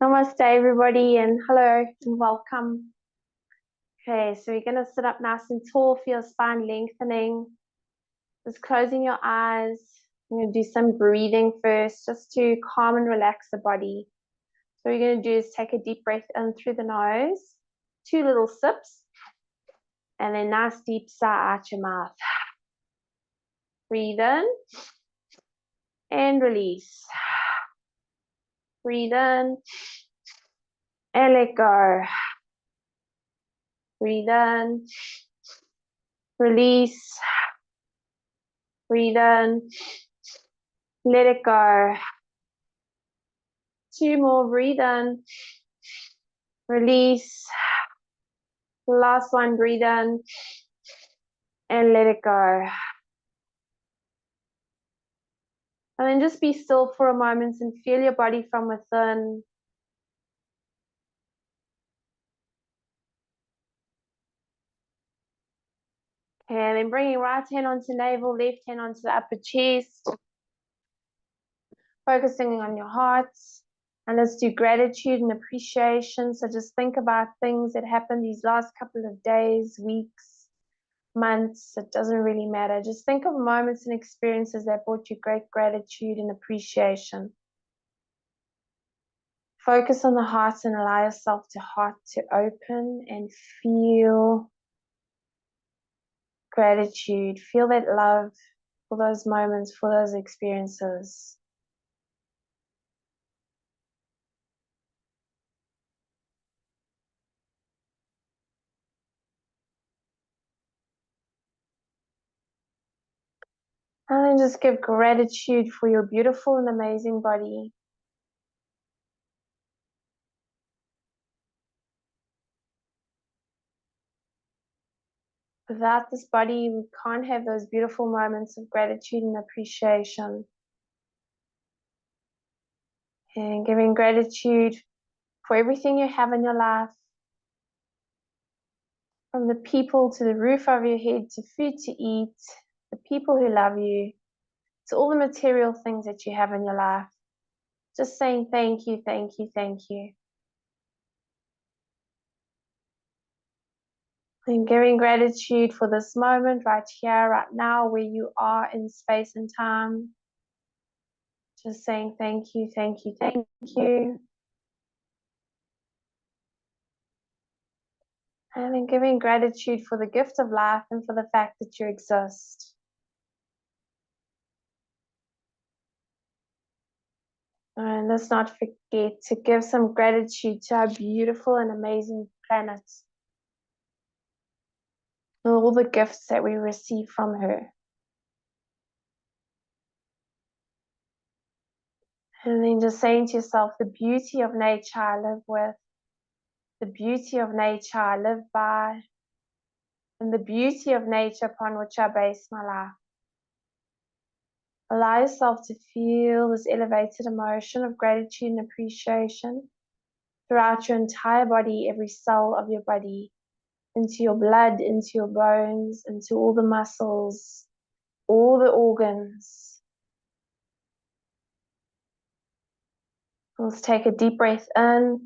Namaste, everybody, and hello and welcome. Okay, so you're going to sit up nice and tall, feel spine lengthening. Just closing your eyes. I'm going to do some breathing first just to calm and relax the body. So what you're going to do is take a deep breath in through the nose, 2 little sips, and then nice deep sigh out your mouth. Breathe in and release. Breathe in and let go. Breathe in, release. Breathe in, let it go. 2 more, breathe in, release. Last one, breathe in, and let it go. And then just be still for a moment and feel your body from within. Okay, and then bringing right hand onto navel, left hand onto the upper chest. Focusing on your heart. And let's do gratitude and appreciation. So just think about things that happened these last couple of days, weeks, months. It doesn't really matter. Just think of moments and experiences that brought you great gratitude and appreciation. Focus on the heart and allow yourself to open and feel gratitude. Feel that love for those moments, for those experiences. And then just give gratitude for your beautiful and amazing body. Without this body, we can't have those beautiful moments of gratitude and appreciation. And giving gratitude for everything you have in your life, from the people to the roof over your head, to food to eat, the people who love you, to all the material things that you have in your life. Just saying thank you, thank you, thank you. And giving gratitude for this moment right here, right now, where you are in space and time. Just saying thank you, thank you, thank you. And then giving gratitude for the gift of life and for the fact that you exist. And let's not forget to give some gratitude to our beautiful and amazing planet. And all the gifts that we receive from her. And then just saying to yourself, the beauty of nature I live with, the beauty of nature I live by, and the beauty of nature upon which I base my life. Allow yourself to feel this elevated emotion of gratitude and appreciation throughout your entire body, every cell of your body, into your blood, into your bones, into all the muscles, all the organs. Let's take a deep breath in,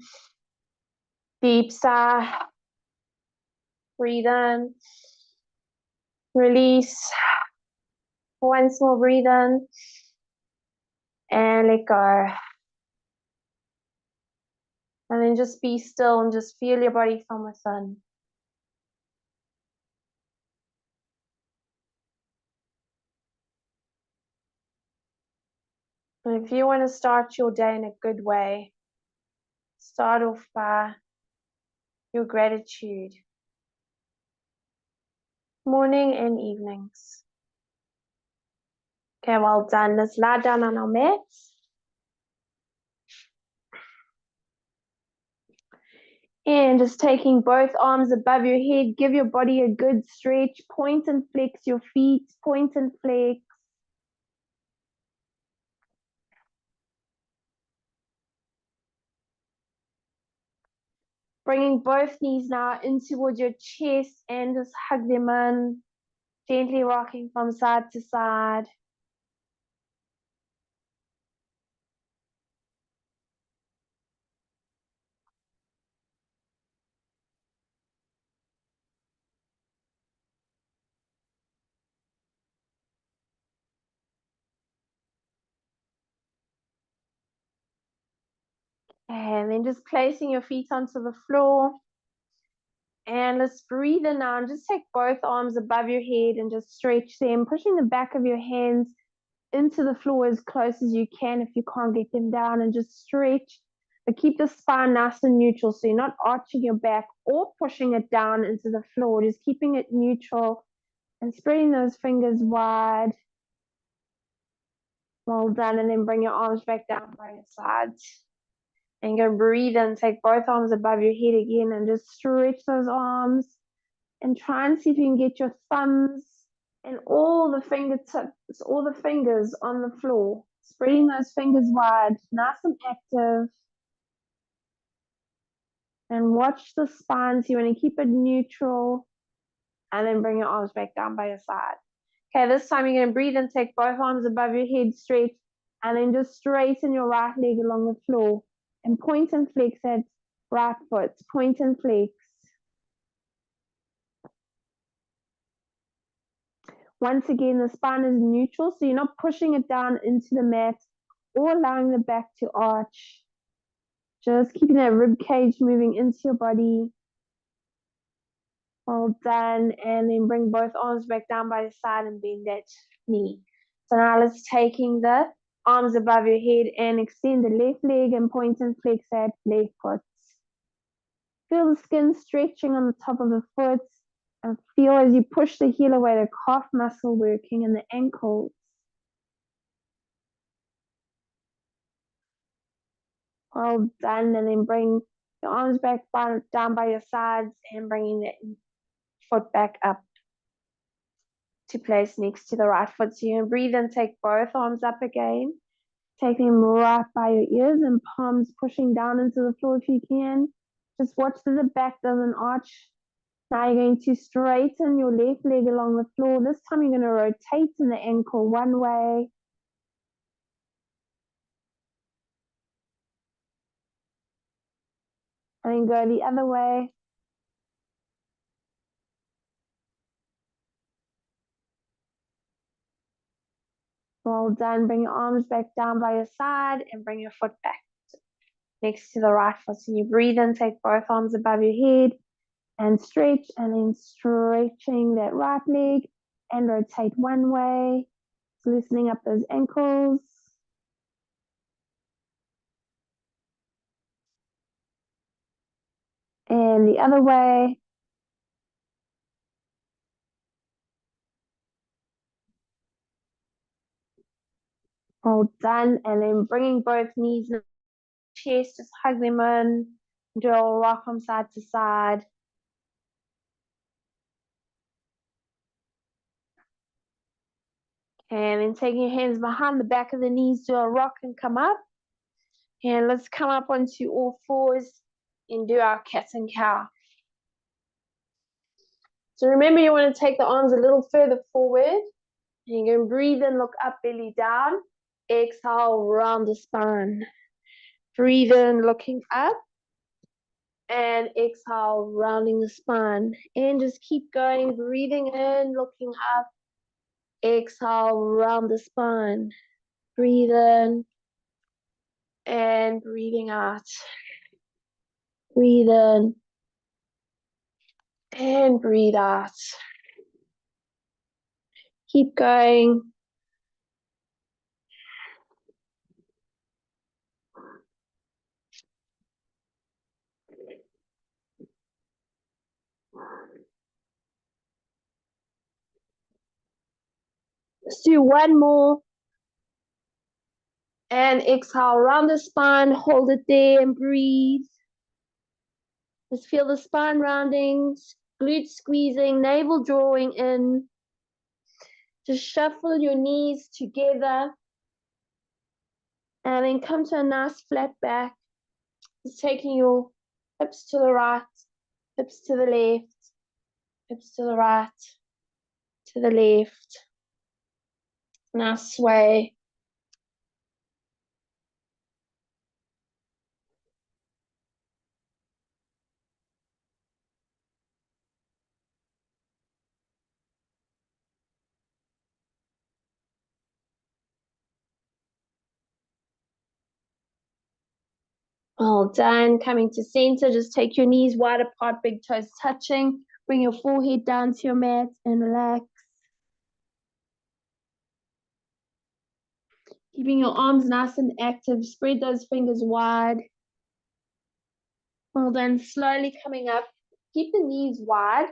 deep sigh, breathe in, release. Once more, breathe in, and let go. And then just be still and just feel your body from within. And if you want to start your day in a good way, start off by your gratitude. Morning and evenings. Okay, well done. Let's lie down on our mats. And just taking both arms above your head, give your body a good stretch. Point and flex your feet, point and flex. Bringing both knees now in towards your chest and just hug them in. Gently rocking from side to side. and then just placing your feet onto the floor. And let's breathe in now and just take both arms above your head and just stretch them, pushing the back of your hands into the floor as close as you can if you can't get them down, and just stretch. But keep the spine nice and neutral, so you're not arching your back or pushing it down into the floor, just keeping it neutral and spreading those fingers wide. Well done, and then bring your arms back down by your sides. And go breathe in, take both arms above your head again and just stretch those arms. And try and see if you can get your thumbs and all the fingertips, all the fingers on the floor. Spreading those fingers wide, nice and active. And watch the spine, so you want to keep it neutral. And then bring your arms back down by your side. Okay, this time you're going to breathe and take both arms above your head, stretch. And then just straighten your right leg along the floor. And point and flex that right foot. Point and flex. Once again, the spine is neutral, so you're not pushing it down into the mat or allowing the back to arch. Just keeping that rib cage moving into your body. Well done. And then bring both arms back down by the side and bend that knee. So now let's taking the arms above your head and extend the left leg and point and flex that left foot. Feel the skin stretching on the top of the foot. And feel as you push the heel away, the calf muscle working and the ankles. Well done. And then bring your arms back down by your sides and bringing that foot back up to place next to the right foot. So you can breathe and take both arms up again. Take them right by your ears and palms pushing down into the floor if you can. Just watch that the back doesn't arch. Now you're going to straighten your left leg along the floor. This time you're going to rotate in the ankle one way. And then go the other way. Well done. Bring your arms back down by your side and bring your foot back next to the right foot. So you breathe in, take both arms above your head and stretch, and then stretching that right leg and rotate one way, loosening up those ankles. And the other way. All done. And then bringing both knees in the chest, just hug them in, do a rock from side to side. And then taking your hands behind the back of the knees, do a rock and come up. And let's come up onto all fours and do our cat and cow. So remember, you want to take the arms a little further forward. And you're going to breathe in, look up, belly down. Exhale, round the spine. Breathe in, looking up. And exhale, rounding the spine. And just keep going, breathing in, looking up. Exhale, round the spine. Breathe in. And breathing out. Breathe in. And breathe out. Keep going. Let's do one more. And exhale, round the spine, hold it there and breathe. Just feel the spine rounding, glutes squeezing, navel drawing in. Just shuffle your knees together. And then come to a nice flat back. Just taking your hips to the right, hips to the left, hips to the right, to the left. Nice sway. Well done. Coming to center, just take your knees wide apart, big toes touching. Bring your forehead down to your mat and relax. Keeping your arms nice and active. Spread those fingers wide. Well done. Slowly coming up. Keep the knees wide.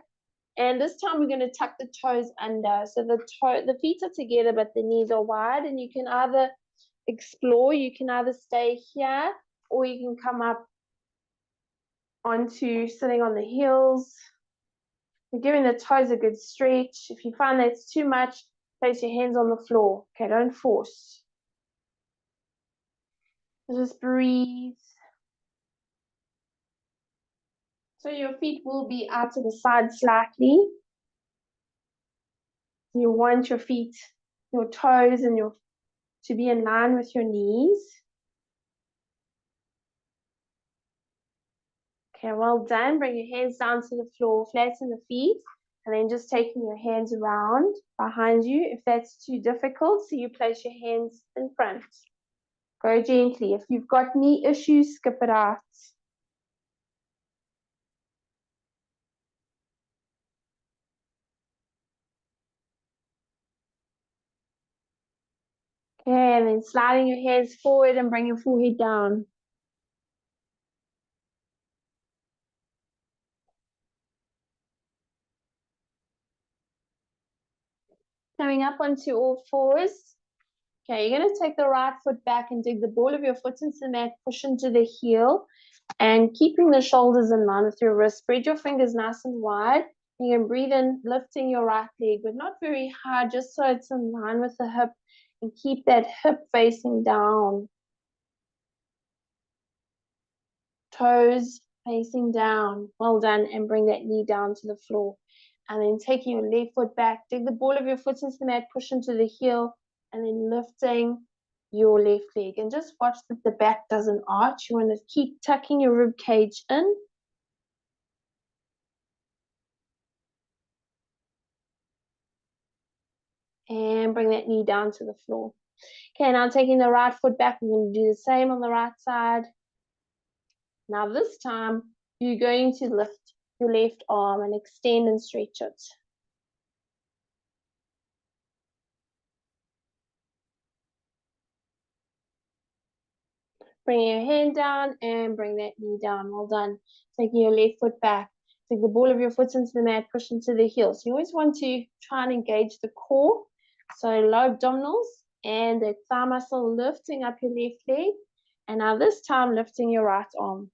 And this time we're going to tuck the toes under. So the feet are together, but the knees are wide. And you can either explore, you can either stay here, or you can come up onto sitting on the heels. You're giving the toes a good stretch. If you find that's too much, place your hands on the floor. Okay, don't force. Just breathe. So your feet will be out to the side slightly. You want your feet, your toes, and to be in line with your knees. Okay, well done. Bring your hands down to the floor, flatten the feet, and then just taking your hands around behind you. If that's too difficult, so you place your hands in front. Go gently. If you've got knee issues, skip it out. Okay, and then sliding your hands forward and bring your forehead down. Coming up onto all fours. Okay, you're going to take the right foot back and dig the ball of your foot into the mat, push into the heel, and keeping the shoulders in line with your wrist. Spread your fingers nice and wide. You can breathe in, lifting your right leg, but not very high, just so it's in line with the hip, and keep that hip facing down. Toes facing down. Well done, and bring that knee down to the floor. And then taking your left foot back, dig the ball of your foot into the mat, push into the heel, and then lifting your left leg. And just watch that the back doesn't arch. You want to keep tucking your rib cage in. And bring that knee down to the floor. Okay, now taking the right foot back, we're going to do the same on the right side. Now this time, you're going to lift your left arm and extend and stretch it. Bring your hand down and bring that knee down. Well done. Taking your left foot back. Take the ball of your foot into the mat, push into the heels. You always want to try and engage the core. So low abdominals and the thigh muscle, lifting up your left leg. And now this time, lifting your right arm.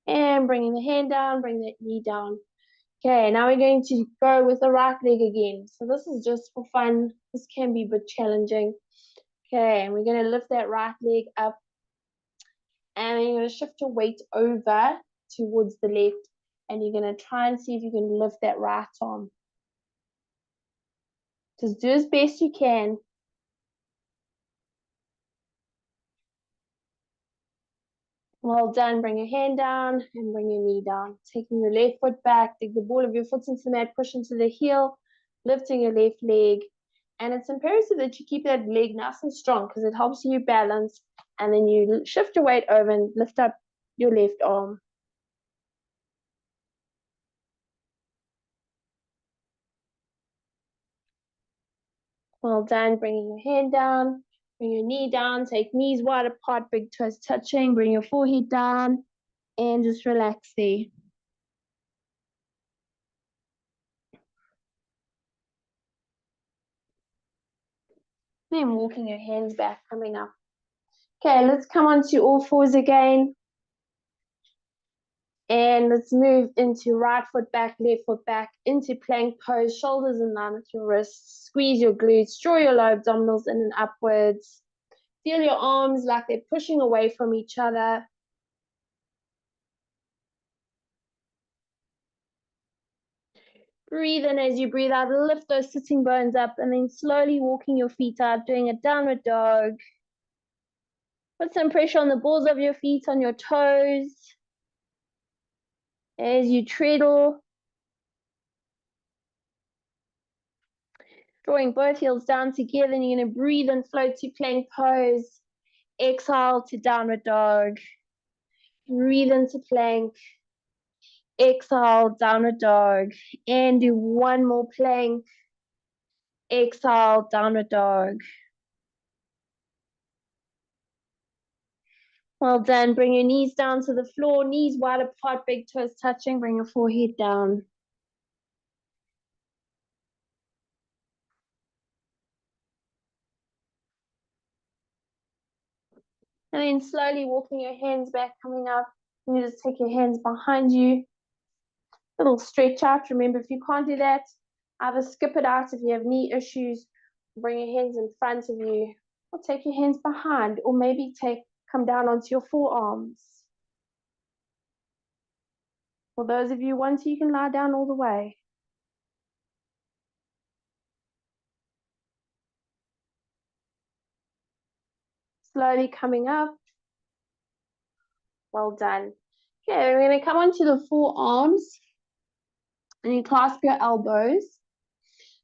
And bringing the hand down, bring that knee down. Okay, now we're going to go with the right leg again. So this is just for fun. This can be a bit challenging. Okay, and we're going to lift that right leg up. And then you're going to shift your weight over towards the left. And you're going to try and see if you can lift that right arm. Just do as best you can. Well done. Bring your hand down and bring your knee down. Taking your left foot back, dig the ball of your foot into the mat, push into the heel, lifting your left leg. And it's imperative that you keep that leg nice and strong because it helps you balance. And then you shift your weight over and lift up your left arm. Well done. Bringing your hand down, bring your knee down, take knees wide apart, big toes touching, bring your forehead down, and just relax there. Then walking your hands back, coming up. Okay, let's come on to all fours again. And let's move into right foot back, left foot back, into plank pose, shoulders in line with your wrists. Squeeze your glutes, draw your low abdominals in and upwards. Feel your arms like they're pushing away from each other. Breathe in as you breathe out, lift those sitting bones up, and then slowly walking your feet out, doing a downward dog. Put some pressure on the balls of your feet, on your toes. As you treadle, Drawing both heels down together, and you're going to breathe and float to plank pose. Exhale to downward dog. Breathe into plank. Exhale, downward dog. And do one more plank. Exhale, downward dog. Well done. Bring your knees down to the floor. Knees wide apart, big toes touching. Bring your forehead down. And then slowly walking your hands back, coming up. You just take your hands behind you. Little stretch out. Remember, if you can't do that, either skip it out if you have knee issues. Bring your hands in front of you. Or take your hands behind. Or maybe come down onto your forearms. For those of you who want to, you can lie down all the way. Slowly coming up. Well done. Okay, we're going to come onto the forearms. And you clasp your elbows.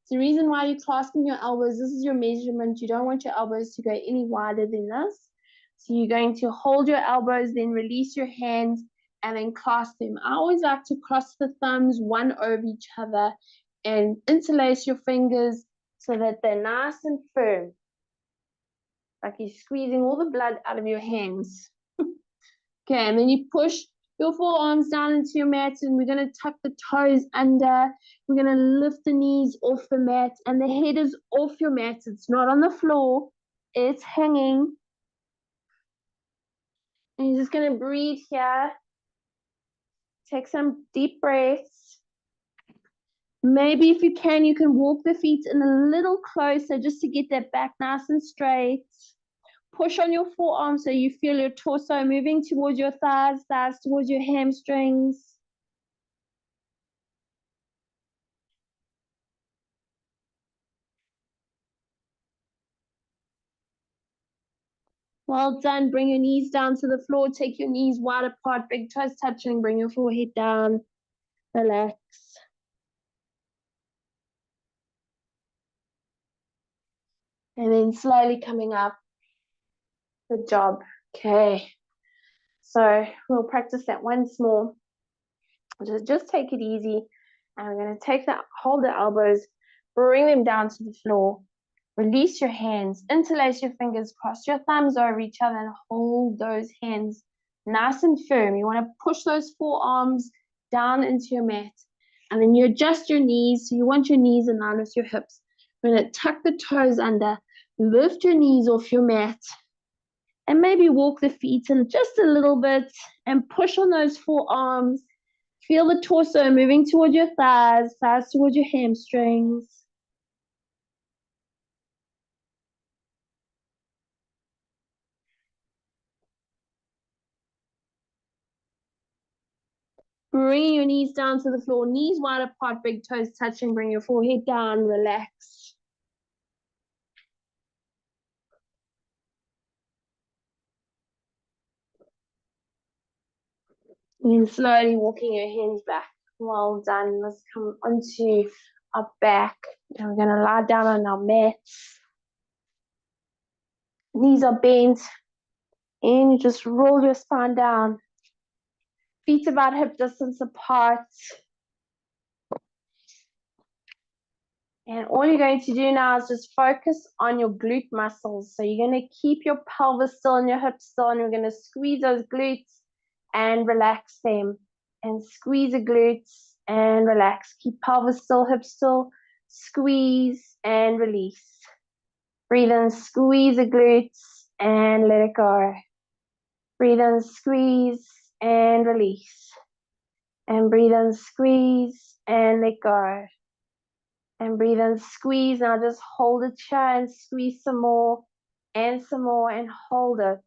The reason why you're clasping your elbows, this is your measurement. You don't want your elbows to go any wider than this. So you're going to hold your elbows, then release your hands, and then clasp them. I always like to cross the thumbs one over each other and interlace your fingers so that they're nice and firm. Like you're squeezing all the blood out of your hands. Okay, and then you push your forearms down into your mat, and we're going to tuck the toes under. We're going to lift the knees off the mat, and the head is off your mat. It's not on the floor. It's hanging. And you're just going to breathe here. Take some deep breaths. Maybe if you can walk the feet in a little closer just to get that back nice and straight. Push on your forearms so you feel your torso moving towards your thighs, thighs towards your hamstrings. Well done. Bring your knees down to the floor. Take your knees wide apart, big toes touching. Bring your forehead down. Relax. And then slowly coming up. Good job. Okay. So we'll practice that once more. Just take it easy. And we're going to hold the elbows, bring them down to the floor. Release your hands, interlace your fingers, cross your thumbs over each other, and hold those hands nice and firm. You want to push those forearms down into your mat. And then you adjust your knees. So you want your knees in line with your hips. We're going to tuck the toes under, lift your knees off your mat, and maybe walk the feet in just a little bit and push on those forearms. Feel the torso moving towards your thighs, thighs towards your hamstrings. Bringing your knees down to the floor, knees wide apart, big toes touching. Bring your forehead down, relax. And then slowly walking your hands back. Well done. Let's come onto our back. And we're going to lie down on our mats. Knees are bent. And you just roll your spine down. Feet about hip distance apart. And all you're going to do now is just focus on your glute muscles. So you're going to keep your pelvis still and your hips still, and you're going to squeeze those glutes and relax them. And squeeze the glutes and relax. Keep pelvis still, hips still. Squeeze and release. Breathe in, squeeze the glutes and let it go. Breathe in, squeeze and release. And breathe in, squeeze and let go. And breathe in, squeeze. Now just hold it here and squeeze some more and hold it.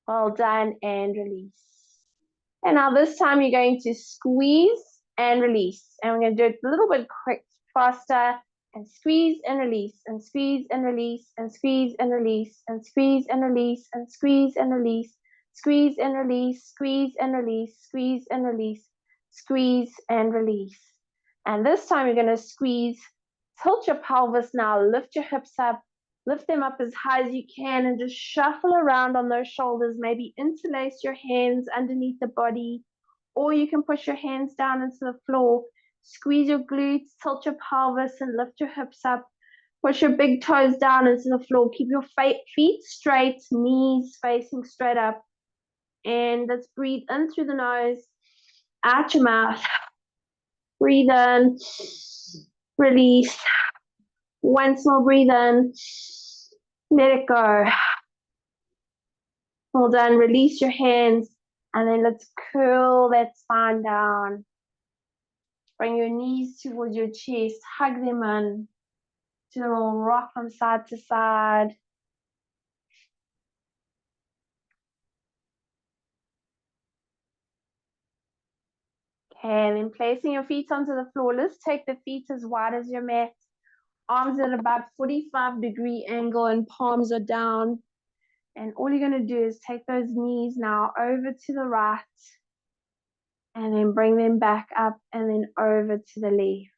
Well done, and release. And now this time you're going to squeeze and release. And we're going to do it a little bit quick, faster. And squeeze and release, and squeeze and release, and squeeze and release, and squeeze and release, and squeeze and release, squeeze and release, squeeze and release, squeeze and release, squeeze and release. And this time you're going to squeeze, tilt your pelvis now, lift your hips up, lift them up as high as you can, and just shuffle around on those shoulders. Maybe interlace your hands underneath the body, or you can push your hands down into the floor. Squeeze your glutes, tilt your pelvis, and lift your hips up. Push your big toes down into the floor. Keep your feet straight, knees facing straight up. And let's breathe in through the nose, out your mouth. Breathe in, release. Once more, breathe in, let it go. Well done. Release your hands, and then let's curl that spine down. Bring your knees towards your chest, hug them in. Do a little rock from side to side. Okay, and then placing your feet onto the floor. Let's take the feet as wide as your mat. Arms at about 45-degree angle and palms are down. And all you're going to do is take those knees now over to the right. And then bring them back up and then over to the left.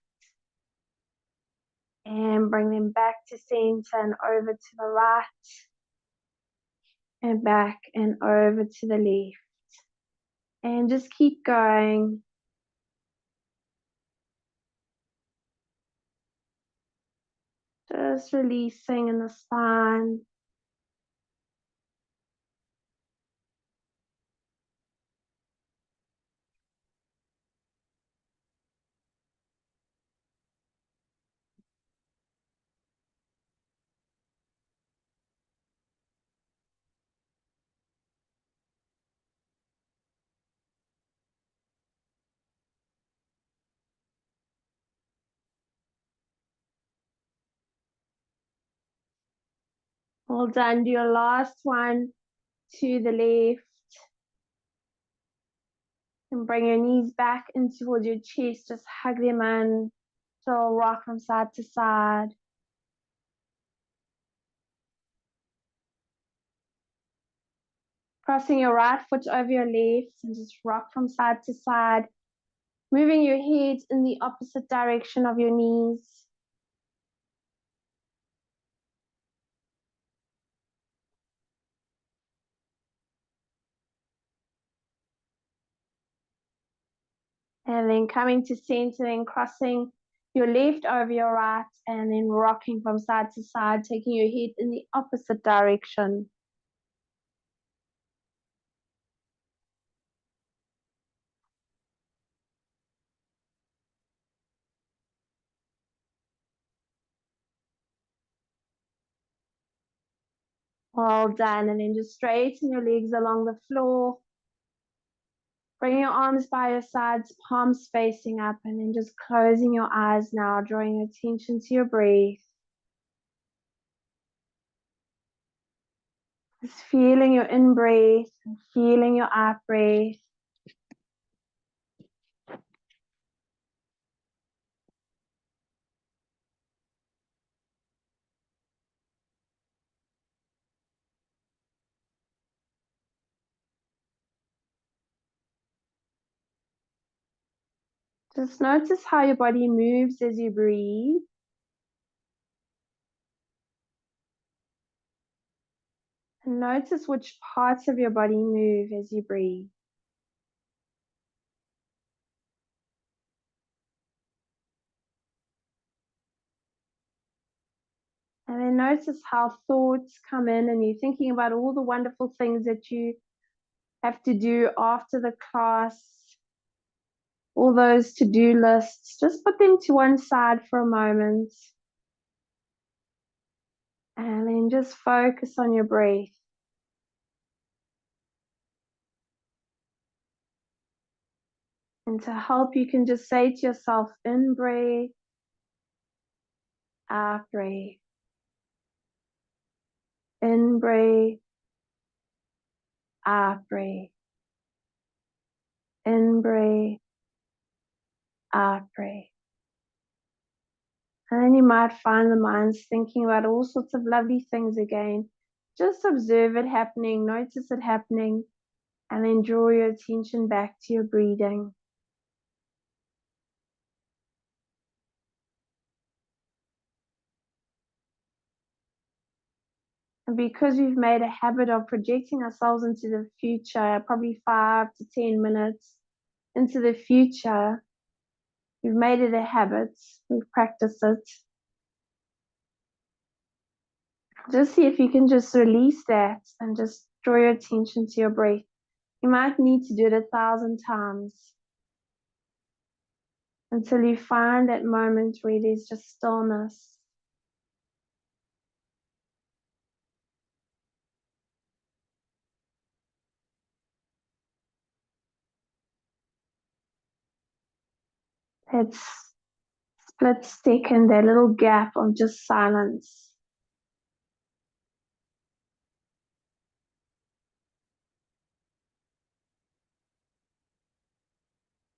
And bring them back to center and over to the right. And back and over to the left. And just keep going. Just releasing in the spine. Well done. Do your last one to the left. And bring your knees back in towards your chest. Just hug them in. So rock from side to side. Crossing your right foot over your left and just rock from side to side. Moving your head in the opposite direction of your knees. And then coming to center, then crossing your left over your right, and then rocking from side to side, taking your head in the opposite direction. Well done. And then just straighten your legs along the floor. Bring your arms by your sides, palms facing up, and then just closing your eyes now, drawing your attention to your breath. Just feeling your in-breath and feeling your out-breath. Just notice how your body moves as you breathe. And notice which parts of your body move as you breathe. And then notice how thoughts come in and you're thinking about all the wonderful things that you have to do after the class, all those to-do lists. Just put them to one side for a moment. And then just focus on your breath. And to help, you can just say to yourself, in breath, out breath. In breath, out breath. In breath, out breath. And then you might find the mind's thinking about all sorts of lovely things again. Just observe it happening, notice it happening, and then draw your attention back to your breathing. And because we've made a habit of projecting ourselves into the future, probably 5 to 10 minutes into the future, we've made it a habit, we've practiced it. Just see if you can just release that and just draw your attention to your breath. You might need to do it 1,000 times until you find that moment where there's just stillness. That split second, that little gap of just silence.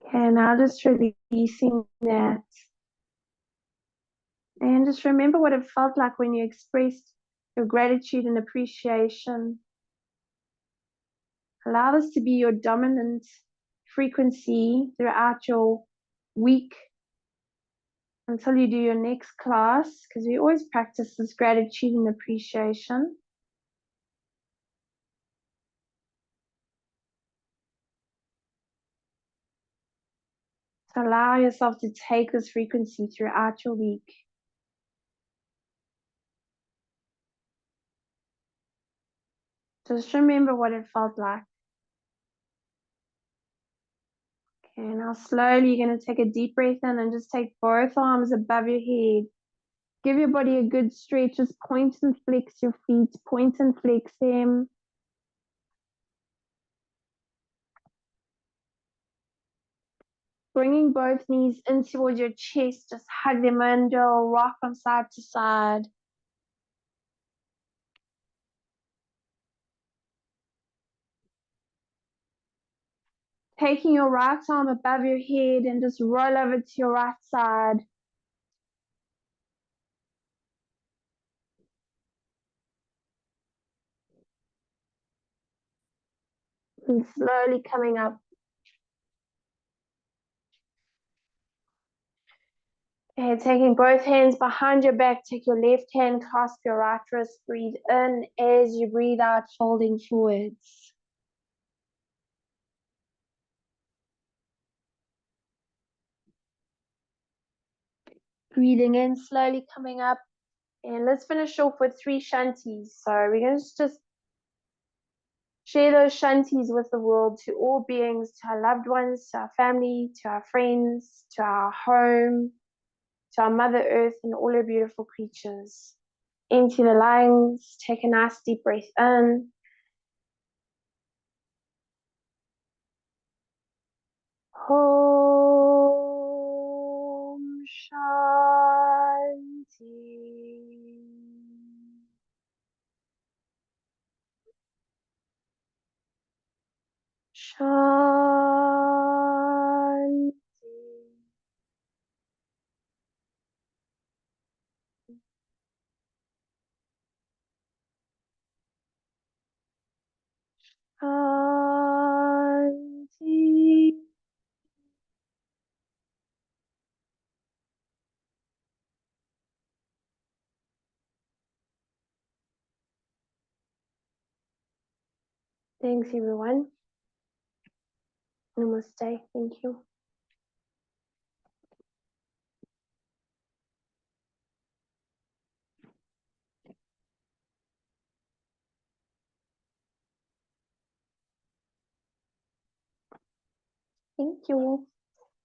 Okay, now just releasing that. And just remember what it felt like when you expressed your gratitude and appreciation. Allow this to be your dominant frequency throughout your week until you do your next class, because we always practice this gratitude and appreciation. So allow yourself to take this frequency throughout your week. Just remember what it felt like. Okay, now slowly you're going to take a deep breath in and just take both arms above your head. Give your body a good stretch. Just point and flex your feet. Point and flex them. Bringing both knees in towards your chest. Just hug them in. Do a rock from side to side. Taking your right arm above your head and just roll over to your right side. And slowly coming up. Okay, taking both hands behind your back. Take your left hand, clasp your right wrist. Breathe in as you breathe out, folding forwards. Breathing in, slowly coming up. And let's finish off with 3 shanties. So we're going to just share those shanties with the world, to all beings, to our loved ones, to our family, to our friends, to our home, to our Mother Earth and all her beautiful creatures. Empty the lungs, take a nice deep breath in. Om Shanti. Shanti. Shanti. Thanks, everyone. Namaste. Thank you. Thank you.